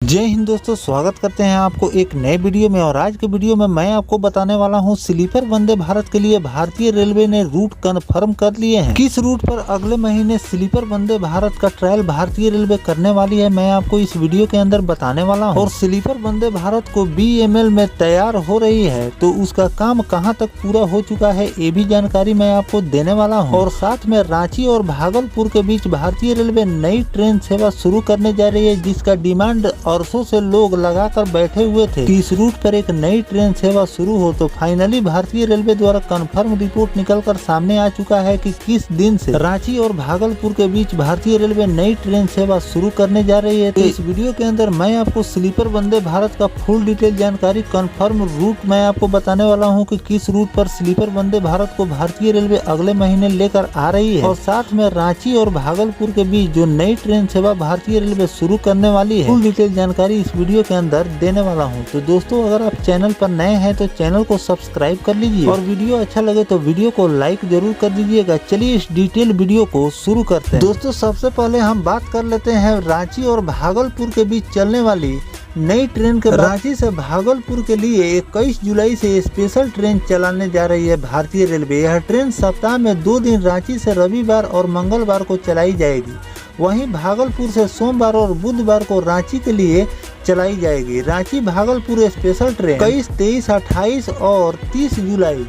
जय हिंद दोस्तों, स्वागत करते हैं आपको एक नए वीडियो में। और आज के वीडियो में मैं आपको बताने वाला हूं स्लीपर वंदे भारत के लिए भारतीय रेलवे ने रूट कंफर्म कर लिए हैं। किस रूट पर अगले महीने स्लीपर वंदे भारत का ट्रायल भारतीय रेलवे करने वाली है, मैं आपको इस वीडियो के अंदर बताने वाला हूं। और स्लीपर वंदे भारत को BML में तैयार हो रही है तो उसका काम कहां तक पूरा हो चुका है ये भी जानकारी मैं आपको देने वाला हूँ। और साथ में रांची और भागलपुर के बीच भारतीय रेलवे नई ट्रेन सेवा शुरू करने जा रही है, जिसका डिमांड वर्षों से लोग लगाकर बैठे हुए थे कि इस रूट पर एक नई ट्रेन सेवा शुरू हो। तो फाइनली भारतीय रेलवे द्वारा कंफर्म रिपोर्ट निकलकर सामने आ चुका है कि किस दिन से रांची और भागलपुर के बीच भारतीय रेलवे नई ट्रेन सेवा शुरू करने जा रही है। तो इस वीडियो के अंदर मैं आपको स्लीपर वंदे भारत का फुल डिटेल जानकारी, कंफर्म रूट मैं आपको बताने वाला हूँ कि किस रूट पर स्लीपर वंदे भारत को भारतीय रेलवे अगले महीने लेकर आ रही है। और साथ में रांची और भागलपुर के बीच जो नई ट्रेन सेवा भारतीय रेलवे शुरू करने वाली है, फुल डिटेल जानकारी इस वीडियो के अंदर देने वाला हूं। तो दोस्तों, अगर आप चैनल पर नए हैं तो चैनल को सब्सक्राइब कर लीजिए और वीडियो अच्छा लगे तो वीडियो को लाइक जरूर कर दीजिएगा। चलिए इस डिटेल वीडियो को शुरू करते हैं। दोस्तों, सबसे पहले हम बात कर लेते हैं रांची और भागलपुर के बीच चलने वाली नई ट्रेन के। रांची से भागलपुर के लिए 21 जुलाई से स्पेशल ट्रेन चलाने जा रही है भारतीय रेलवे। यह ट्रेन सप्ताह में 2 दिन रांची से रविवार और मंगलवार को चलाई जाएगी। वहीं भागलपुर से सोमवार और बुधवार को रांची के लिए चलाई जाएगी। रांची भागलपुर स्पेशल ट्रेन 21, 23, 28 और 30 जुलाई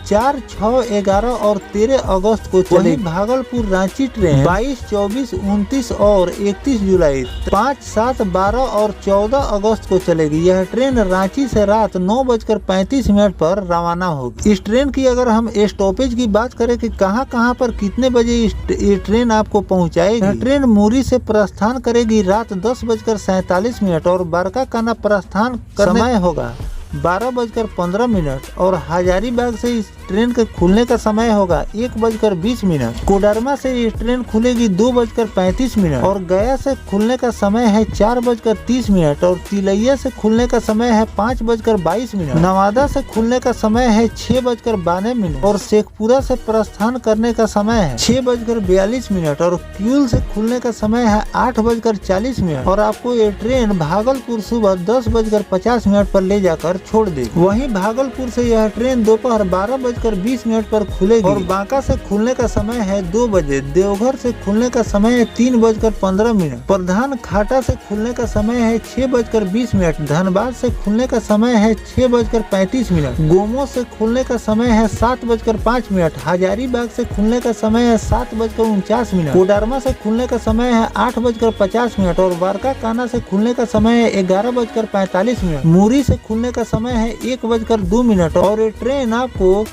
4, 6, 11 और 13 अगस्त को चलेगी। भागलपुर रांची ट्रेन 22, 24, 29 और 31 जुलाई 5, 7, 12 और 14 अगस्त को चलेगी। यह ट्रेन रांची से रात 9:35 पर रवाना होगी। इस ट्रेन की अगर हम स्टॉपेज की बात करें कि कहां पर कितने बजे ये ट्रेन आपको पहुंचाएगी, यह ट्रेन मुरी से प्रस्थान करेगी रात 10:47 और बरकाकाना प्रस्थान करने समय होगा 12:15 और हजारीबाग से इस ट्रेन के खुलने का समय होगा 1:20। कोडरमा से ये ट्रेन खुलेगी 2:35 और गया से खुलने का समय है 4:30 और तिलैया से खुलने का समय है 5:22। नवादा से खुलने का समय है 6:12 और शेखपुरा से प्रस्थान करने का समय है 6:42 और क्यूल से खुलने का समय है 8:40 और आपको ये ट्रेन भागलपुर सुबह 10:50 पर ले जाकर छोड़ देगी। वहीं भागलपुर से यह ट्रेन दोपहर 12:20 पर खुलेगी और बांका से खुलने का समय है 2 बजे। देवघर से खुलने का समय है 3:15। प्रधान खाटा से खुलने का समय है 6:20। धनबाद से खुलने का समय है 6:35। गोमो से खुलने का समय है 7:05। हजारीबाग से खुलने का समय है 7:49। कोडरमा से खुलने का समय है 8:50 और बरकाकाना से खुलने का समय है 11:45। मुरी से खुलने का समय है 1:02 और ये ट्रेन आपको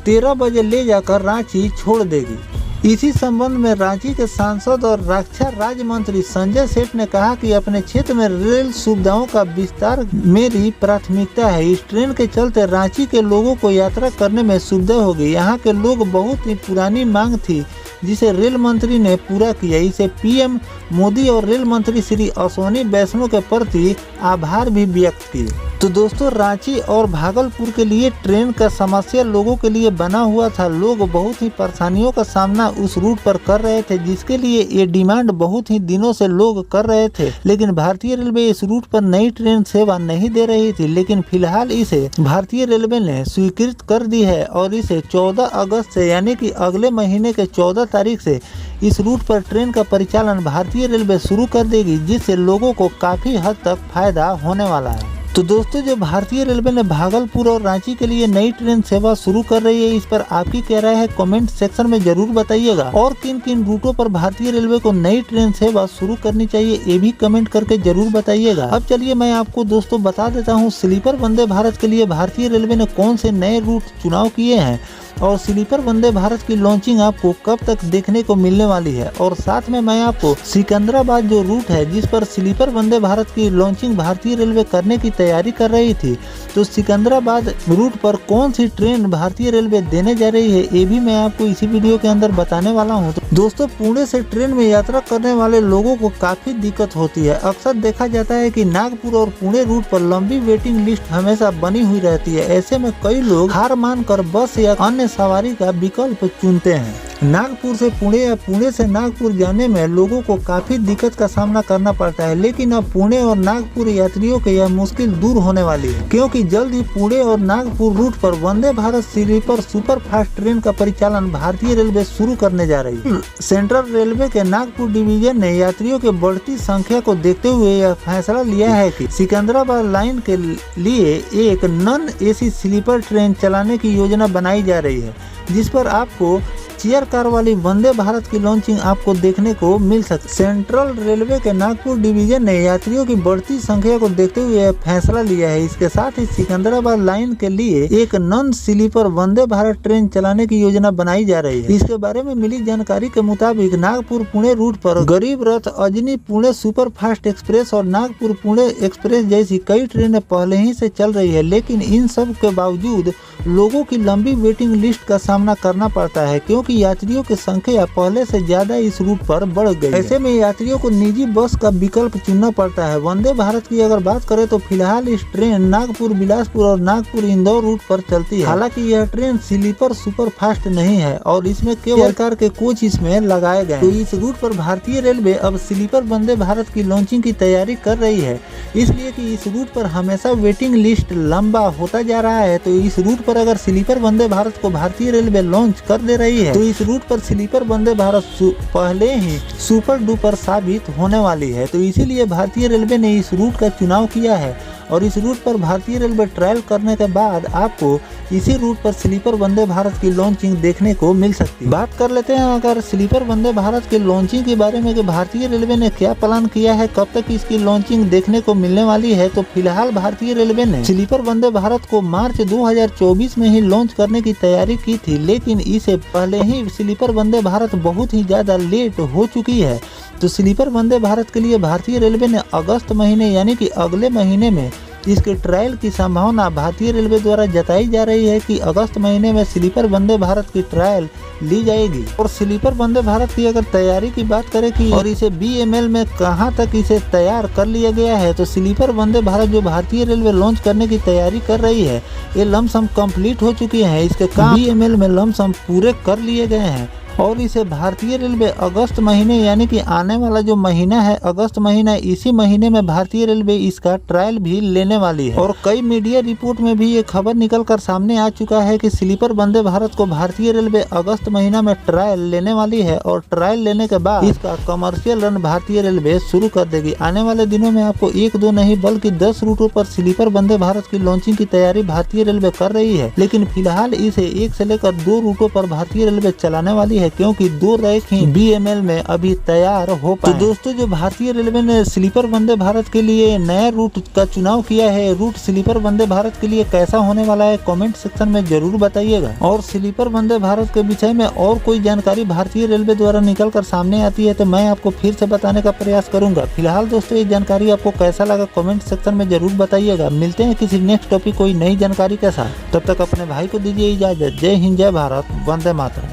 13 बजे ले जाकर रांची छोड़ देगी। इसी संबंध में रांची के सांसद और रक्षा राज्य मंत्री संजय सेठ ने कहा कि अपने क्षेत्र में रेल सुविधाओं का विस्तार मेरी प्राथमिकता है। इस ट्रेन के चलते रांची के लोगों को यात्रा करने में सुविधा होगी। यहाँ के लोग बहुत ही पुरानी मांग थी जिसे रेल मंत्री ने पूरा किया। इसे PM मोदी और रेल मंत्री श्री अश्विनी वैष्णव के प्रति आभार भी व्यक्त किए। तो दोस्तों, रांची और भागलपुर के लिए ट्रेन का समस्या लोगों के लिए बना हुआ था। लोग बहुत ही परेशानियों का सामना उस रूट पर कर रहे थे, जिसके लिए ये डिमांड बहुत ही दिनों से लोग कर रहे थे। लेकिन भारतीय रेलवे इस रूट पर नई ट्रेन सेवा नहीं दे रही थी, लेकिन फिलहाल इसे भारतीय रेलवे ने स्वीकृत कर दी है और इसे 14 अगस्त से यानी कि अगले महीने के 14 तारीख से इस रूट पर ट्रेन का परिचालन भारतीय रेलवे शुरू कर देगी, जिससे लोगों को काफी हद तक फायदा होने वाला है। तो दोस्तों, जो भारतीय रेलवे ने भागलपुर और रांची के लिए नई ट्रेन सेवा शुरू कर रही है, इस पर आपकी क्या राय है कमेंट सेक्शन में जरूर बताइएगा। और किन किन रूटों पर भारतीय रेलवे को नई ट्रेन सेवा शुरू करनी चाहिए ये भी कमेंट करके जरूर बताइएगा। अब चलिए मैं आपको दोस्तों बता देता हूँ स्लीपर वंदे भारत के लिए भारतीय रेलवे ने कौन से नए रूट चुनाव किए हैं और स्लीपर वंदे भारत की लॉन्चिंग आपको कब तक देखने को मिलने वाली है। और साथ में मैं आपको सिकंदराबाद जो रूट है जिस पर स्लीपर वंदे भारत की लॉन्चिंग भारतीय रेलवे करने की तैयारी कर रही थी, तो सिकंदराबाद रूट पर कौन सी ट्रेन भारतीय रेलवे देने जा रही है ये भी मैं आपको इसी वीडियो के अंदर बताने वाला हूँ। तो दोस्तों, पुणे से ट्रेन में यात्रा करने वाले लोगों को काफी दिक्कत होती है। अक्सर देखा जाता है कि नागपुर और पुणे रूट पर लंबी वेटिंग लिस्ट हमेशा बनी हुई रहती है। ऐसे में कई लोग हार मानकर बस या अन्य सवारी का विकल्प चुनते हैं। नागपुर से पुणे या पुणे से नागपुर जाने में लोगों को काफी दिक्कत का सामना करना पड़ता है, लेकिन अब पुणे और नागपुर यात्रियों के यह मुश्किल दूर होने वाली है, क्योंकि जल्द ही पुणे और नागपुर रूट पर Vande Bharat sleeper super fast train का परिचालन भारतीय रेलवे शुरू करने जा रही है। सेंट्रल रेलवे के नागपुर डिवीजन ने यात्रियों की बढ़ती संख्या को देखते हुए यह फैसला लिया है कि सिकंदराबाद लाइन के लिए एक नॉन एसी स्लीपर ट्रेन चलाने की योजना बनाई जा रही है, जिस पर आपको चेयर कार वाली वंदे भारत की लॉन्चिंग आपको देखने को मिल सकती है। सेंट्रल रेलवे के नागपुर डिवीजन ने यात्रियों की बढ़ती संख्या को देखते हुए यह फैसला लिया है। इसके साथ ही सिकंदराबाद लाइन के लिए एक non sleeper Vande Bharat train चलाने की योजना बनाई जा रही है। इसके बारे में मिली जानकारी के मुताबिक नागपुर पुणे रूट पर गरीब रथ, Ajni Pune super fast express और नागपुर पुणे एक्सप्रेस जैसी कई ट्रेनें पहले ही से चल रही है, लेकिन इन सब के बावजूद लोगों की लंबी वेटिंग लिस्ट का सामना करना पड़ता है, क्योंकि यात्रियों की संख्या पहले से ज्यादा इस रूट पर बढ़ गई है। ऐसे में यात्रियों को निजी बस का विकल्प चुनना पड़ता है। वंदे भारत की अगर बात करें तो फिलहाल इस ट्रेन नागपुर बिलासपुर और नागपुर इंदौर रूट पर चलती है। हालांकि यह ट्रेन स्लीपर सुपर फास्ट नहीं है और इसमें केवल प्रकार के कोच इसमें लगाए गए। तो इस रूट पर भारतीय रेलवे अब स्लीपर वंदे भारत की लॉन्चिंग की तैयारी कर रही है, इसलिए कि इस रूट पर हमेशा वेटिंग लिस्ट लंबा होता जा रहा है। तो इस रूट पर अगर स्लीपर वंदे भारत को भारतीय रेलवे लॉन्च कर दे रही है तो इस रूट पर स्लीपर वंदे भारत पहले ही सुपर डुपर साबित होने वाली है। तो इसीलिए भारतीय रेलवे ने इस रूट का चुनाव किया है और इस रूट पर भारतीय रेलवे ट्रायल करने के बाद आपको इसी रूट पर स्लीपर वंदे भारत की लॉन्चिंग देखने को मिल सकती है। बात कर लेते हैं अगर स्लीपर वंदे भारत की लॉन्चिंग के बारे में कि भारतीय रेलवे ने क्या प्लान किया है, कब तक इसकी लॉन्चिंग देखने को मिलने वाली है। तो फिलहाल भारतीय रेलवे ने स्लीपर वंदे भारत को मार्च 2024 में ही लॉन्च करने की तैयारी की थी, लेकिन इससे पहले ही स्लीपर वंदे भारत बहुत ही ज्यादा लेट हो चुकी है। तो स्लीपर वंदे भारत के लिए भारतीय रेलवे ने अगस्त महीने यानी कि अगले महीने में इसके ट्रायल की संभावना भारतीय रेलवे द्वारा जताई जा रही है कि अगस्त महीने में स्लीपर वंदे भारत की ट्रायल ली जाएगी। और स्लीपर वंदे भारत की अगर तैयारी की बात करें कि और इसे BML में कहां तक इसे तैयार कर लिया गया है, तो स्लीपर वंदे भारत जो भारतीय रेलवे लॉन्च करने की तैयारी कर रही है ये लमसम कंप्लीट हो चुकी है। इसके काम BML में लमसम पूरे कर लिए गए हैं और इसे भारतीय रेलवे अगस्त महीने यानी कि आने वाला जो महीना है अगस्त महीना, इसी महीने में भारतीय रेलवे इसका ट्रायल भी लेने वाली है। और कई मीडिया रिपोर्ट में भी ये खबर निकल कर सामने आ चुका है कि स्लीपर वंदे भारत को भारतीय रेलवे अगस्त महीना में ट्रायल लेने वाली है और ट्रायल लेने के बाद इसका कमर्शियल रन भारतीय रेलवे शुरू कर देगी। आने वाले दिनों में आपको 1-2 नहीं बल्कि 10 रूटों पर स्लीपर वंदे भारत की लॉन्चिंग की तैयारी भारतीय रेलवे कर रही है, लेकिन फिलहाल इसे 1 से लेकर 2 रूटों पर भारतीय रेलवे चलाने वाली है, क्योंकि 2 रैक ही BML में अभी तैयार हो पाए। तो दोस्तों जो भारतीय रेलवे ने स्लीपर वंदे भारत के लिए नया रूट का चुनाव किया है, रूट स्लीपर वंदे भारत के लिए कैसा होने वाला है कमेंट सेक्शन में जरूर बताइएगा। और स्लीपर वंदे भारत के विषय में और कोई जानकारी भारतीय रेलवे द्वारा निकल कर सामने आती है तो मैं आपको फिर से बताने का प्रयास करूंगा। फिलहाल दोस्तों ये जानकारी आपको कैसा लगा कमेंट सेक्शन में जरूर बताइएगा। मिलते हैं किसी नेक्स्ट टॉपिक कोई नई जानकारी के साथ, तब तक अपने भाई को दीजिए इजाजत। जय हिंद, जय भारत, वंदे मातरम।